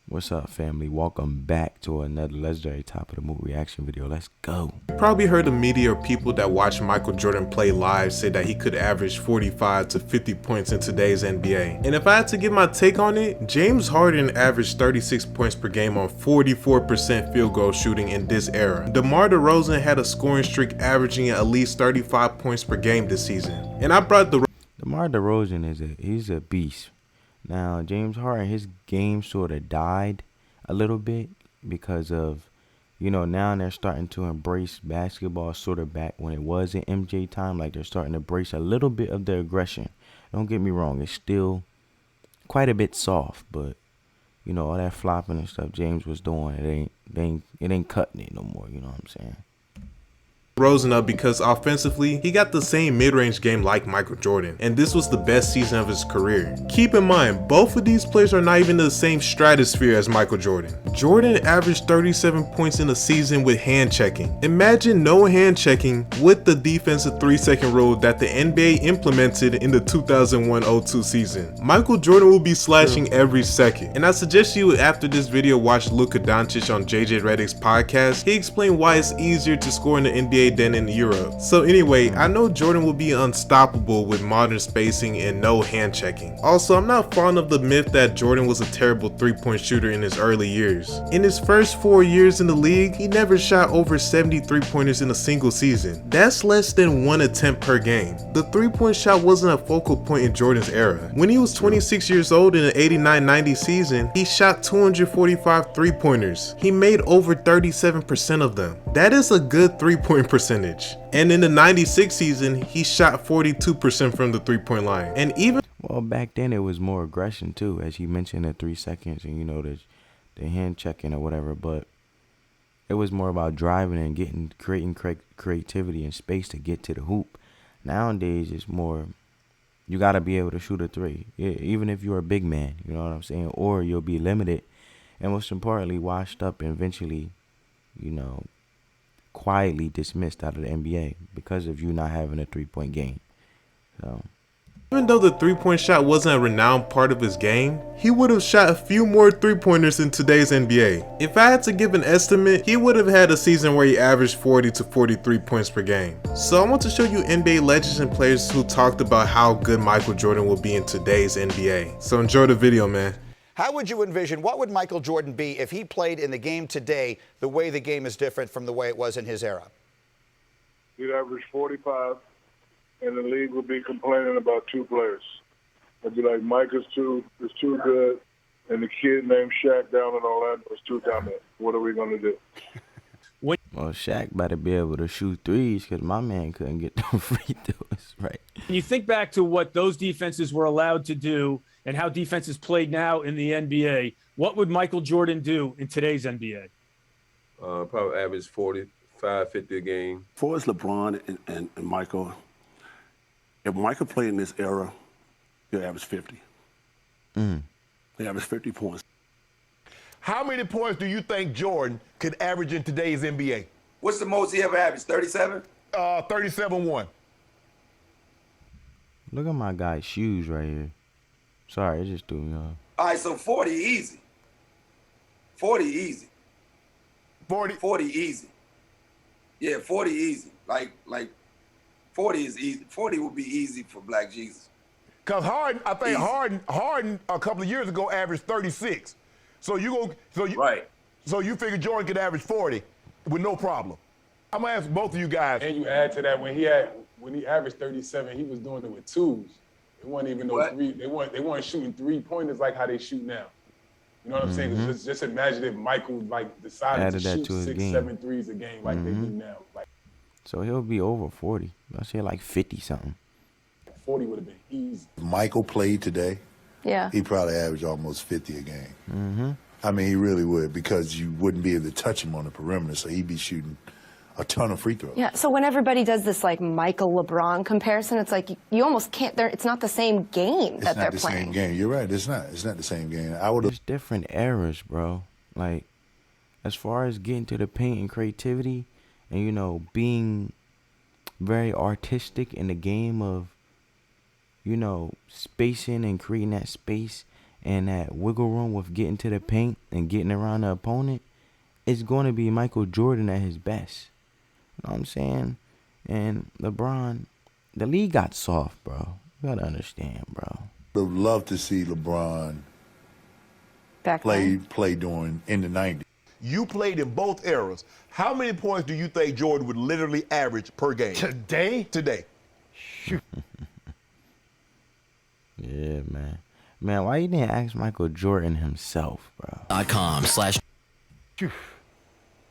What's up, family? Welcome back to another legendary top of the movie reaction video. Let's go. Probably heard the media or people that watch Michael Jordan play live say that he could average 45 to 50 points in today's NBA. And if I had to give my take on it, James Harden averaged 36 points per game on 44% field goal shooting in this era. DeMar DeRozan had a scoring streak averaging at least 35 points per game this season. And I brought DeMar DeRozan he's a beast. Now, James Harden, his game sort of died a little bit because of, now they're starting to embrace basketball sort of back when it was in MJ time. Like, they're starting to embrace a little bit of the aggression. Don't get me wrong, it's still quite a bit soft, but, all that flopping and stuff James was doing, it ain't cutting it no more, you know what I'm saying? DeRozan up because offensively, he got the same mid-range game like Michael Jordan, and this was the best season of his career. Keep in mind, both of these players are not even in the same stratosphere as Michael Jordan. Jordan averaged 37 points in a season with hand checking. Imagine no hand checking with the defensive 3-second rule that the NBA implemented in the 2001-02 season. Michael Jordan will be slashing every second, and I suggest you after this video watch Luka Doncic on JJ Redick's podcast. He explained why it's easier to score in the NBA than in Europe. So anyway, I know Jordan will be unstoppable with modern spacing and no hand checking. Also, I'm not fond of the myth that Jordan was a terrible 3-point shooter in his early years. In his first 4 years in the league, he never shot over 70 3-pointers in a single season. That's less than 1 attempt per game. The 3-point shot wasn't a focal point in Jordan's era. When he was 26 years old in the 89-90 season, he shot 245 3-pointers. He made over 37% of them. That is a good 3-point percentage. And in the 96 season, he shot 42% from the 3-point line. And even back then it was more aggression too, as you mentioned, the 3 seconds and the hand checking or whatever, but it was more about driving and creating creativity and space to get to the hoop. Nowadays it's more, you got to be able to shoot a 3, even if you're a big man, you know what I'm saying, or you'll be limited and most importantly washed up and eventually, quietly dismissed out of the NBA because of you not having a 3-point game. So even though the 3-point shot wasn't a renowned part of his game, he would have shot a few more 3-pointers in today's NBA. If I had to give an estimate, he would have had a season where he averaged 40 to 43 points per game. So I want to show you NBA legends and players who talked about how good Michael Jordan will be in today's NBA. So enjoy the video, man. How would you envision, what would Michael Jordan be if he played in the game today the way the game is different from the way it was in his era? He'd average 45, and the league would be complaining about 2 players. They'd be like, Mike is too good, and the kid named Shaq down in Orlando is too dominant. What are we going to do? Well, Shaq better be able to shoot threes because my man couldn't get them free throws, right? You think back to what those defenses were allowed to do and how defenses played now in the NBA, what would Michael Jordan do in today's NBA? Probably average 45, 50 a game. As far as LeBron and Michael, if Michael played in this era, he'll average 50. He averaged 50 points. How many points do you think Jordan could average in today's NBA? What's the most he ever averaged, 37? 37-1. Look at my guy's shoes right here. Sorry, it just threw me off. All right, so 40 easy. 40 easy. 40 easy. Yeah, 40 easy. Like 40 is easy. 40 would be easy for Black Jesus. Because Harden, I think Harden a couple of years ago averaged 36. So you figure Jordan could average 40 with no problem. I'm gonna ask both of you guys. And you add to that when he averaged 37, he was doing it with 2s. It wasn't even no 3. They weren't shooting 3-pointers like how they shoot now. You know what I'm saying? Just imagine if Michael decided to shoot 6, 7 threes a game like they do now. So he'll be over 40. I say like 50 something. 40 would have been easy. If Michael played today, he probably averaged almost 50 a game. I mean, he really would, because you wouldn't be able to touch him on the perimeter, so he'd be shooting a ton of free throws. Yeah, so when everybody does this like Michael LeBron comparison, it's like you almost can't, it's not the same game that they're playing. It's not the same game. You're right, it's not the same game. There's different eras, bro. Like, as far as getting to the paint and creativity and, being very artistic in the game of, spacing and creating that space and that wiggle room with getting to the paint and getting around the opponent, it's going to be Michael Jordan at his best. You know what I'm saying? And LeBron, the league got soft, bro. You got to understand, bro. Would love to see LeBron play during in the 90s. You played in both eras. How many points do you think Jordan would literally average per game? Today? Shoot. Yeah, man. Man, why you didn't ask Michael Jordan himself, bro? .com/.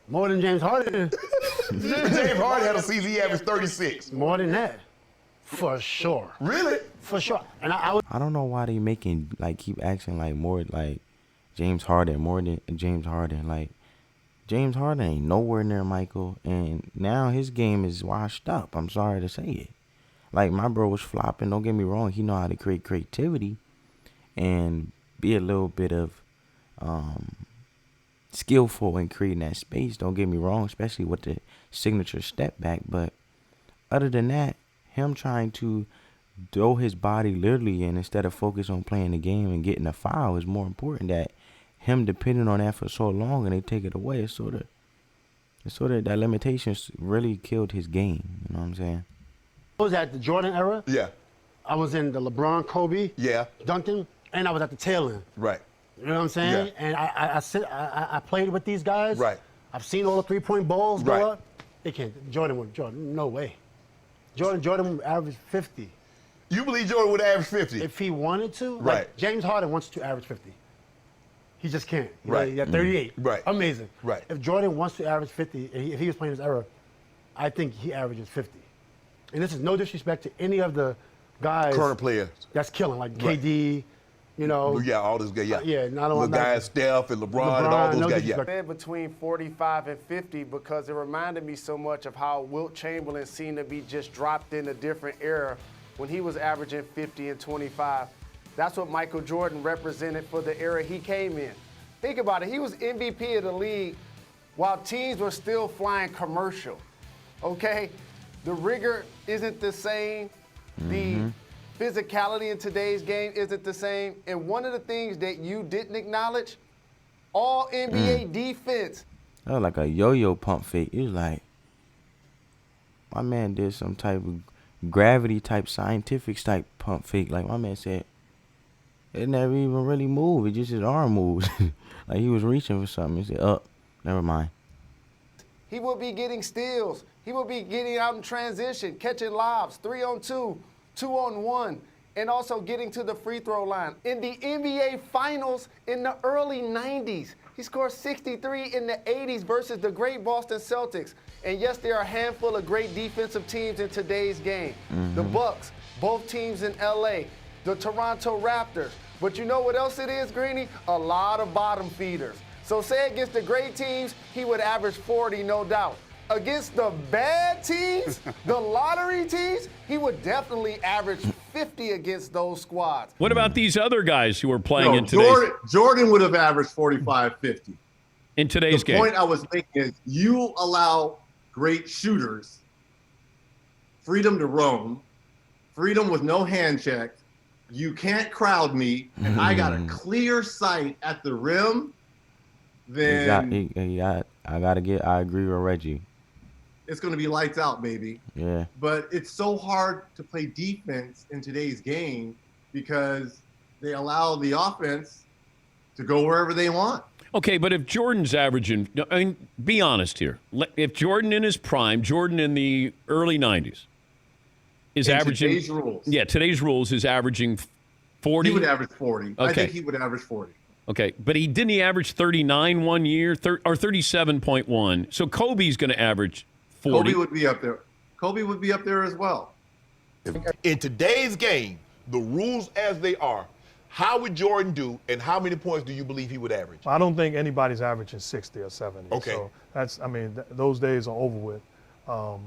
More than James Harden. James Harden had a season he averaged 36. More than that. For sure. Really? For sure. And I don't know why they keep asking more James Harden, more than James Harden. Like, James Harden ain't nowhere near Michael, and now his game is washed up. I'm sorry to say it. Like, my bro was flopping. Don't get me wrong. He know how to create creativity and be a little bit of skillful in creating that space. Don't get me wrong, especially with the signature step back. But other than that, him trying to throw his body literally in instead of focus on playing the game and getting a foul is more important. That him depending on that for so long and they take it away, it's sort of that limitations really killed his game. You know what I'm saying? I was at the Jordan era. Yeah. I was in the LeBron, Kobe, yeah, Duncan, and I was at the tail end. Right. You know what I'm saying? Yeah. And I played with these guys. Right. I've seen all the three-point balls go up. They can't. Jordan, no way. Jordan would average 50. You believe Jordan would average 50? If he wanted to. Right. Like James Harden wants to average 50. He just can't. Right. He's at 38. Right. Amazing. Right. If Jordan wants to average 50, if he was playing his era, I think he averages 50. And this is no disrespect to any of the guys. Current players. That's killing, like KD, you know. Yeah, all those guys, yeah. Yeah, not the guys, Steph and LeBron and all those guys, yeah. Man, between 45 and 50 because it reminded me so much of how Wilt Chamberlain seemed to be just dropped in a different era when he was averaging 50 and 25. That's what Michael Jordan represented for the era he came in. Think about it. He was MVP of the league while teams were still flying commercial, okay? The rigor isn't the same. The physicality in today's game isn't the same. And one of the things that you didn't acknowledge, all NBA defense. That was like a yo-yo pump fake. It was like, my man did some type of gravity type, scientific type pump fake. Like, my man said, it never even really moved. It just his arm moved. Like, he was reaching for something. He said, never mind. He will be getting steals. He will be getting out in transition, catching lobs, 3-on-2, 2-on-1, and also getting to the free throw line. In the NBA Finals in the early 90s, he scored 63 in the 80s versus the great Boston Celtics. And yes, there are a handful of great defensive teams in today's game. The Bucks, both teams in LA, the Toronto Raptors. But you know what else it is, Greeny? A lot of bottom feeders. So say against the great teams, he would average 40, no doubt. Against the bad teams, the lottery teams, he would definitely average 50 against those squads. What about these other guys who are playing in today's Jordan would have averaged 45, 50. In today's game. The point I was making is you allow great shooters freedom to roam, freedom with no hand check. You can't crowd me, and I got a clear sight at the rim. Then I agree with Reggie. It's going to be lights out, baby. Yeah. But it's so hard to play defense in today's game because they allow the offense to go wherever they want. Okay, but if Jordan's averaging, I mean, be honest here. If Jordan in his prime, Jordan in the early 90s, is averaging. Today's rules. Yeah, today's rules is averaging 40. He would average 40. Okay. I think he would average 40. Okay, but didn't he average 39 one year, or 37.1? So Kobe's going to average 40. Kobe would be up there. Kobe would be up there as well. In today's game, the rules as they are, how would Jordan do, and how many points do you believe he would average? I don't think anybody's averaging 60 or 70. Okay. So that's, those days are over with.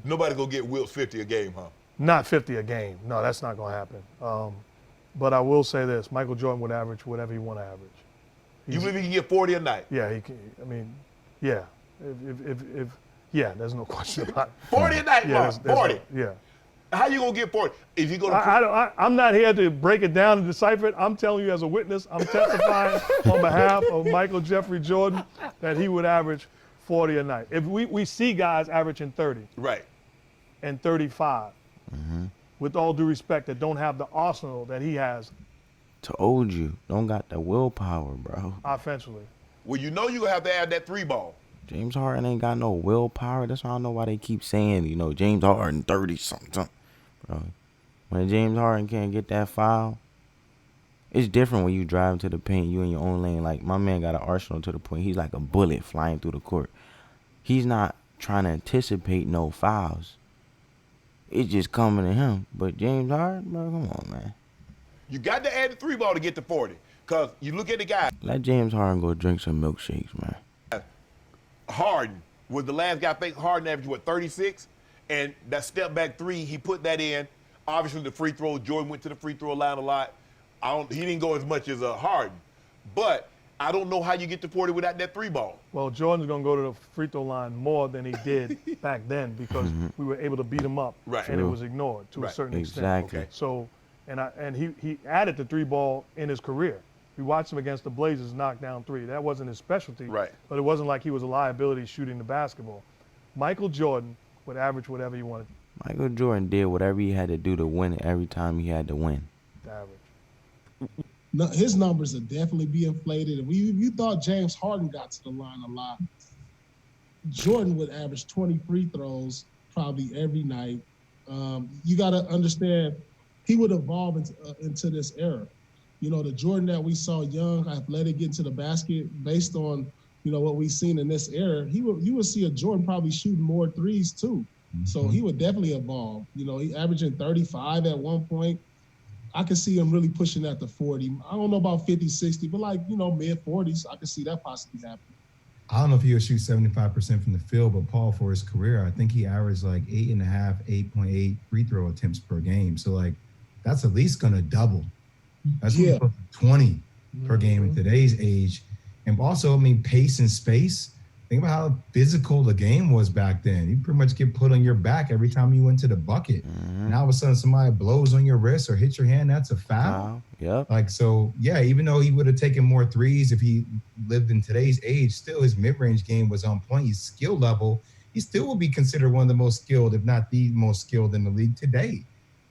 Nobody's going to get Wilt 50 a game, huh? Not 50 a game. No, that's not going to happen. But I will say this, Michael Jordan would average whatever he want to average. You believe he can get 40 a night? Yeah, he can. Yeah. If there's no question about it. 40 a night, Mark. 40. Yeah. How you gonna get 40 if you go to? I'm not here to break it down and decipher it. I'm telling you as a witness. I'm testifying on behalf of Michael Jeffrey Jordan that he would average 40 a night. If we see guys averaging 30, right, and 35, with all due respect, that don't have the arsenal that he has. To hold you, don't got the willpower, bro. Offensively. Well, you know you have to add that 3 ball. James Harden ain't got no willpower. That's why I don't know why they keep saying, James Harden 30 something. Bro, when James Harden can't get that foul, it's different when you drive into the paint, you in your own lane. Like, my man got an arsenal to the point he's like a bullet flying through the court. He's not trying to anticipate no fouls. It's just coming to him. But James Harden, bro, come on, man. You got to add the 3 ball to get to 40. Because you look at the guy. Let James Harden go drink some milkshakes, man. Harden was the last guy. I think Harden averaged, 36? And that step back 3, he put that in. Obviously, the free throw, Jordan went to the free throw line a lot. He didn't go as much as Harden. But I don't know how you get to 40 without that 3 ball. Well, Jordan's going to go to the free throw line more than he did back then because we were able to beat him up. Right. And it was ignored to a certain extent. Exactly. Okay. So, and he added the 3 ball in his career. We watched him against the Blazers knock down 3. That wasn't his specialty. Right. But it wasn't like he was a liability shooting the basketball. Michael Jordan would average whatever he wanted. Michael Jordan did whatever he had to do to win every time he had to win. To average. No, his numbers will definitely be inflated. If you thought James Harden got to the line a lot, Jordan would average 20 free throws probably every night. You got to understand, he would evolve into this era. The Jordan that we saw young, athletic, get to the basket based on, what we've seen in this era, you would see a Jordan probably shooting more threes too. So he would definitely evolve. He averaging 35 at one point. I could see him really pushing that to 40. I don't know about 50, 60, but mid 40s, I could see that possibly happening. I don't know if he'll shoot 75% from the field, but Paul, for his career, I think he averaged like 8.8 free throw attempts per game. So that's at least going to double. That's 20 per game in today's age. And also, pace and space. Think about how physical the game was back then. You pretty much get put on your back every time you went to the bucket. And all of a sudden somebody blows on your wrist or hits your hand, that's a foul. Yep. Even though he would have taken more threes if he lived in today's age, still his mid-range game was on point. His skill level, he still would be considered one of the most skilled, if not the most skilled in the league today.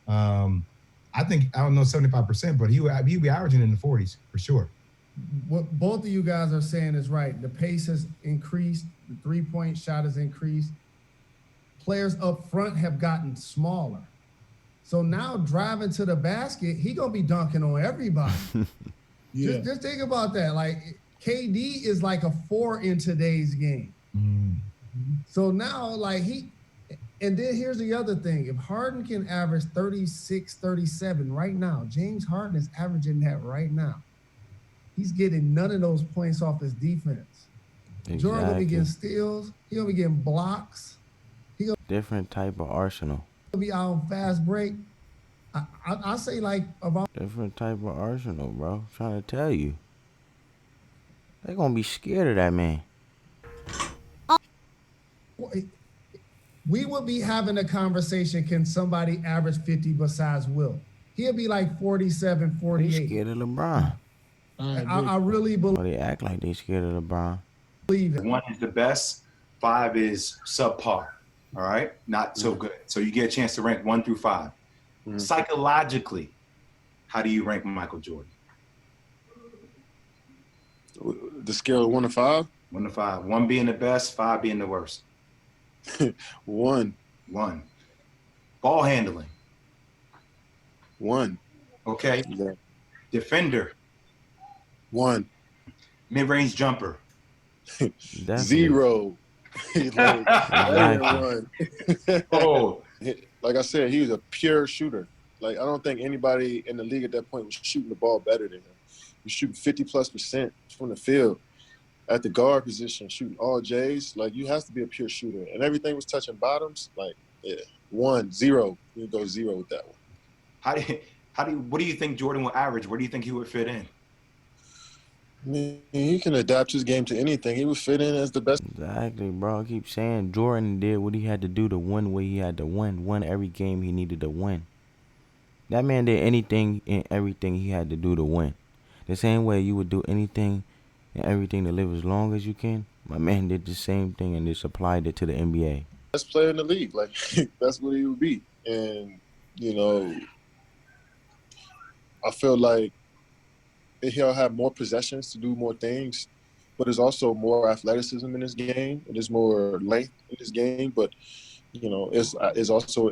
I think, I don't know 75%, but he'd be averaging in the 40s for sure. What both of you guys are saying is right. The pace has increased. The three-point shot has increased. Players up front have gotten smaller. So now driving to the basket, he going to be dunking on everybody. Just think about that. KD is like a 4 in today's game. So now, and then here's the other thing. If Harden can average 36, 37 right now, James Harden is averaging that right now. He's getting none of those points off his defense. Exactly. Jordan will be getting steals. He'll be getting blocks. Different type of arsenal. He'll be out on fast break. I say about different type of arsenal, bro. I'm trying to tell you. They're going to be scared of that man. We would be having a conversation, can somebody average 50 besides Will? He'll be like 47, 48. They scared of LeBron. I really believe. They act like they scared of LeBron. One is the best, 5 is subpar. All right, not so good. So you get a chance to rank 1 through 5. Psychologically, how do you rank Michael Jordan? The scale of 1 to 5. 1 to 5. 1 being the best, 5 being the worst. 1. Ball handling. 1. Okay. Yeah. Defender. 1. Mid-range jumper. 0. Oh, like I said, he was a pure shooter. I don't think anybody in the league at that point was shooting the ball better than him. He was shooting 50+% from the field at the guard position, shooting all J's. You have to be a pure shooter, and everything was touching bottoms. 1, 0. You go 0 with that one. What do you think Jordan will average? Where do you think he would fit in? I mean, he can adapt his game to anything. He would fit in as the best. Exactly, bro. I keep saying Jordan did what he had to do to win what he had to win. Won every game he needed to win. That man did anything and everything he had to do to win. The same way you would do anything and everything to live as long as you can. My man did the same thing and just applied it to the NBA. Best player in the league. Like, that's what he would be. And, you know, I feel like he'll have more possessions to do more things, but there's also more athleticism in his game, and there's more length in his game. But you know, it's also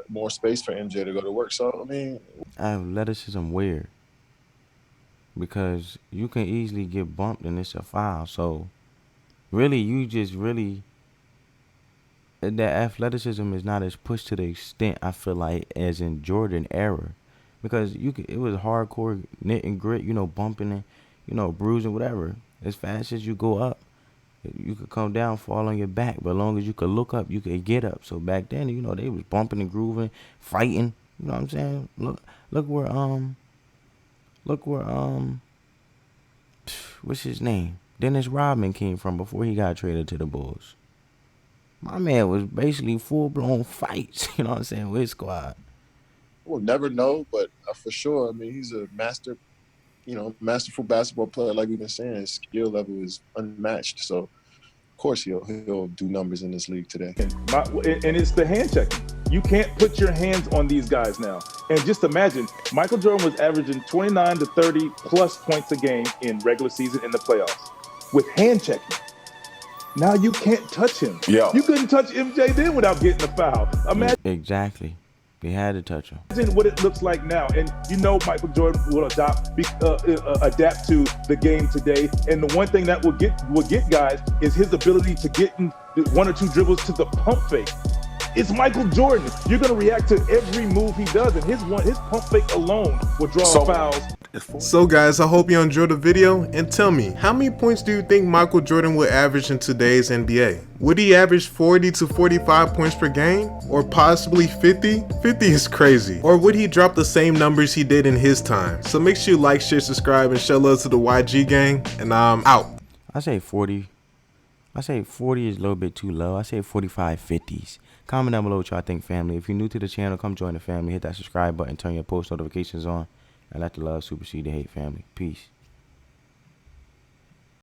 more space for MJ to go to work. So I mean, Athleticism weird because you can easily get bumped and it's a foul. So really, that athleticism is not as pushed to the extent I feel like as in Jordan era. Because it was hardcore knit and grit, you know, bumping and, bruising, whatever. As fast as you go up, you could come down, fall on your back. But as long as you could look up, you could get up. So back then, they was bumping and grooving, fighting. You know what I'm saying? Look where what's his name? Dennis Rodman came from before he got traded to the Bulls. My man was basically full blown fights. You know what I'm saying, with his squad. We'll never know, but for sure, I mean, he's a masterful basketball player. Like we've been saying, his skill level is unmatched. So, of course, he'll do numbers in this league today. And it's the hand checking. You can't put your hands on these guys now. And just imagine, Michael Jordan was averaging 29 to 30 plus points a game in regular season in the playoffs with hand checking. Now you can't touch him. Yeah. You couldn't touch MJ then without getting a foul. Imagine. Exactly. They had to touch him. Imagine what it looks like now. And Michael Jordan will adapt to the game today. And the one thing that will get guys is his ability to get in one or two dribbles to the pump fake. It's Michael Jordan. You're going to react to every move he does, and his pump fake alone will draw fouls. So guys, I hope you enjoyed the video, and tell me, how many points do you think Michael Jordan would average in today's NBA? Would he average 40 to 45 points per game? Or possibly 50? 50 is crazy. Or would he drop the same numbers he did in his time? So make sure you like, share, subscribe, and show love to the YG gang, and I'm out. I say 40. I say 40 is a little bit too low. I say 45, 50s. Comment down below what y'all think, family. If you're new to the channel, come join the family. Hit that subscribe button, turn your post notifications on, and let the love supersede the hate, family. Peace.